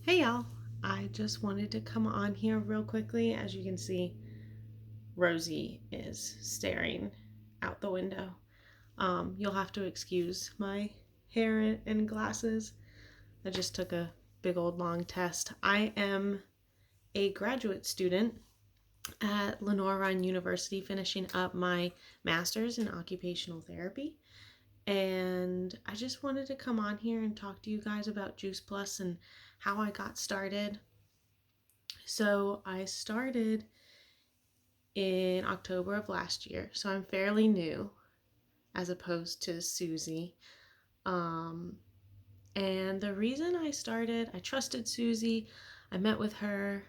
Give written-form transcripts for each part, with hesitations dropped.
Hey y'all, I just wanted to come on here real quickly. As you can see, Rosie is staring out the window. You'll have to excuse my hair and glasses. I just took a big old long test. I am a graduate student at Lenore Ryan University, finishing up my master's in occupational therapy. And I just wanted to come on here and talk to you guys about Juice Plus and how I got started. So I started in October of last year, so I'm fairly new as opposed to Susie. Um, and the reason I trusted Susie. I met with her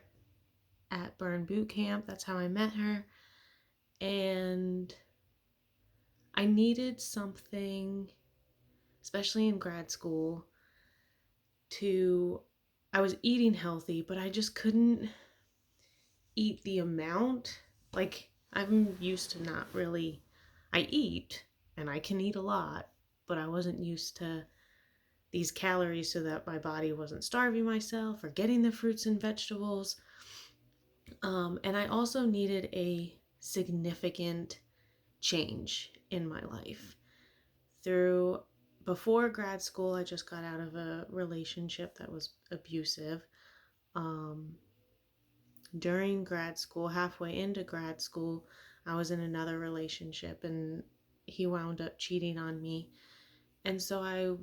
at Burn Boot Camp. That's how I met her. And I needed something, especially in grad school, to. I was eating healthy, but I just couldn't eat the amount. Like, I'm used to not really. I eat and I can eat a lot, but I wasn't used to these calories so that my body wasn't starving myself or getting the fruits and vegetables. And I also needed a significant change in my life. Through Before grad school, I just got out of a relationship that was abusive. Um, During grad school, halfway into grad school, I was in another relationship and he wound up cheating on me. And so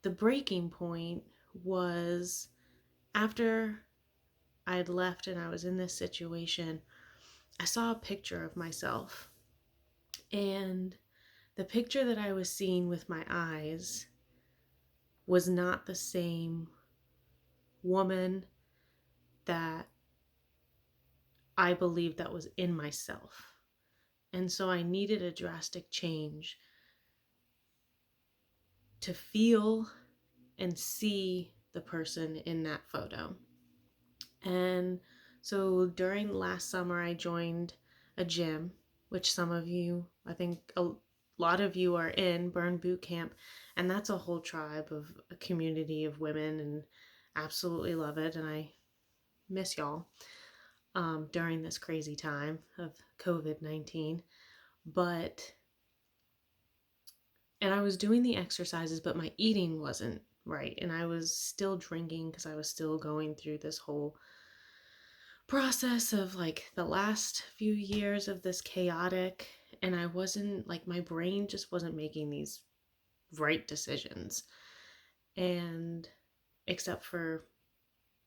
the breaking point was after I had left and I was in this situation, I saw a picture of myself. And the picture that I was seeing with my eyes was not the same woman that I believed that was in myself. And so I needed a drastic change to feel and see the person in that photo. And so during last summer, I joined a gym, which some of you, I think a lot of you are in, Burn Boot Camp. And that's a whole tribe of a community of women, and absolutely love it. And I miss y'all during this crazy time of COVID-19. But And I was doing the exercises, but my eating wasn't right. And I was still drinking because I was still going through this whole process of like the last few years of this chaotic. And I wasn't like, my brain just wasn't making these right decisions. And except for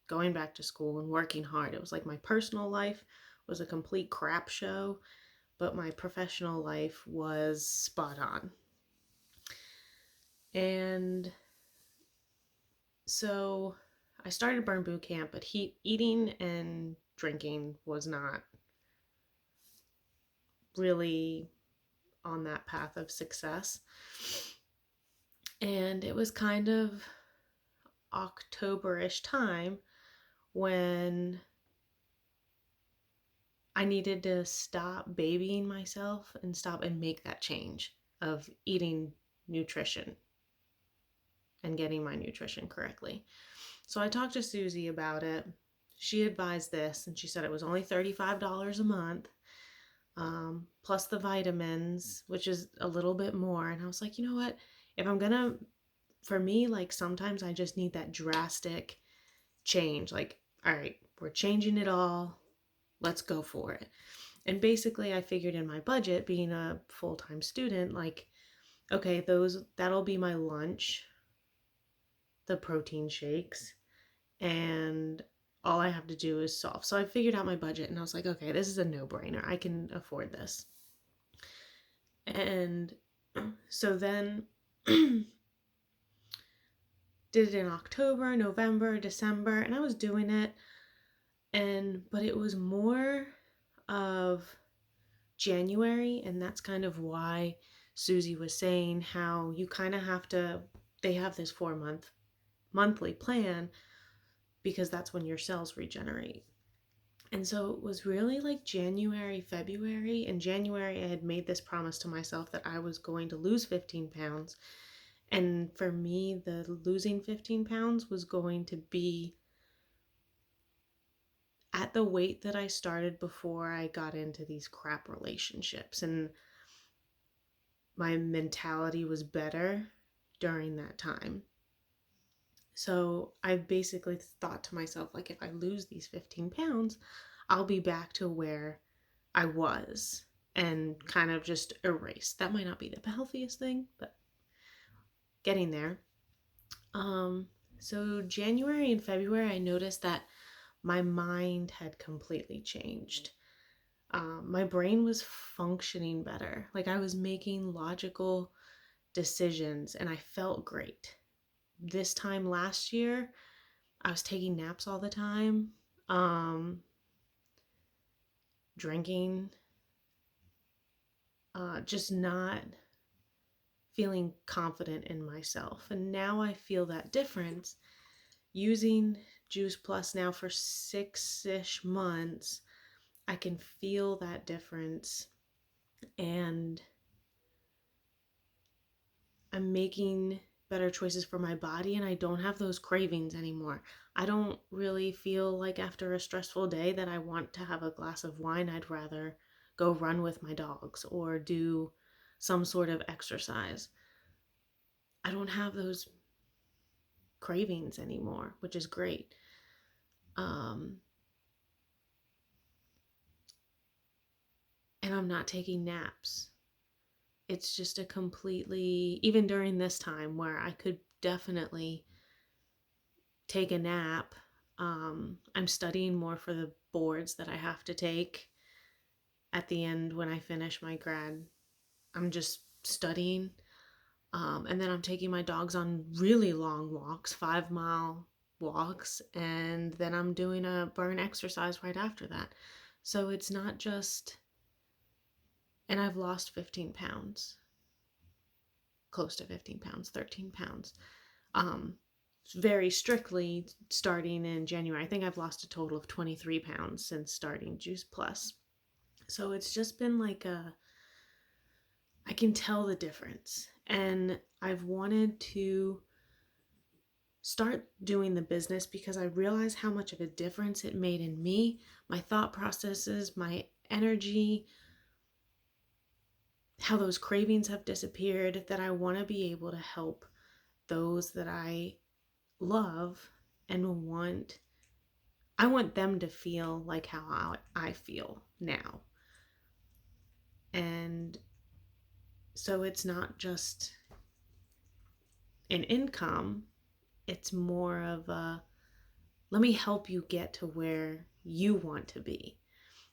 going back to school and working hard, it was like my personal life was a complete crap show, but my professional life was spot on. And so I started Burn Boot Camp, but eating and drinking was not really on that path of success. And it was kind of October-ish time when I needed to stop babying myself and stop and make that change of eating nutrition and getting my nutrition correctly. So I talked to Susie about it. She advised this, and she said it was only $35 a month, plus the vitamins, which is a little bit more. And I was like, you know what? If I'm gonna, for me, like sometimes I just need that drastic change. Like, all right, we're changing it all. Let's go for it. And basically, I figured in my budget, being a full time student, like, okay, that'll be my lunch, the protein shakes, and all I have to do is solve. So I figured out my budget and I was like, okay, this is a no brainer. I can afford this. And so then did it in October, November, December, and I was doing it. But it was more of January, and that's kind of why Susie was saying how you kind of have to, they have this 4-month monthly plan because that's when your cells regenerate. And so it was really like January, February. In January, I had made this promise to myself that I was going to lose 15 pounds. And for me, the losing 15 pounds was going to be at the weight that I started before I got into these crap relationships. And my mentality was better during that time. So I basically thought to myself, like, if I lose these 15 pounds, I'll be back to where I was and kind of just erase. That might not be the healthiest thing, but getting there. Um, so January and February, I noticed that my mind had completely changed. My brain was functioning better. Like I was making logical decisions and I felt great. This time last year, I was taking naps all the time, um, drinking, just not feeling confident in myself. And now I feel that difference using Juice Plus now for 6-ish months. I can feel that difference and I'm making better choices for my body and I don't have those cravings anymore. I don't really feel like after a stressful day that I want to have a glass of wine. I'd rather go run with my dogs or do some sort of exercise. I don't have those cravings anymore, which is great. Um, and I'm not taking naps. It's just a completely, even during this time where I could definitely take a nap. I'm studying more for the boards that I have to take at the end when I finish my grad. I'm just studying. And then I'm taking my dogs on really long walks, 5-mile walks, and then I'm doing a burn exercise right after that. So it's not just, and I've lost 15 pounds, close to 15 pounds, 13 pounds. Um, very strictly starting in January. I think I've lost a total of 23 pounds since starting Juice Plus. So it's just been like I can tell the difference. And I've wanted to start doing the business because I realized how much of a difference it made in me, my thought processes, my energy, how those cravings have disappeared, that I want to be able to help those that I love and I want them to feel like how I feel now. And so it's not just an income, it's more of a let me help you get to where you want to be.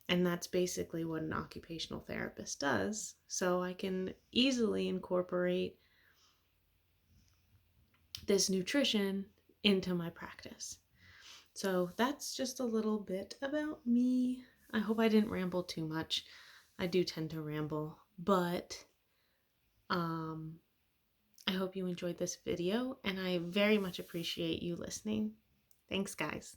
And that's basically what an occupational therapist does. So I can easily incorporate this nutrition into my practice. So that's just a little bit about me. I hope I didn't ramble too much. I do tend to ramble, but um, I hope you enjoyed this video and I very much appreciate you listening. Thanks, guys.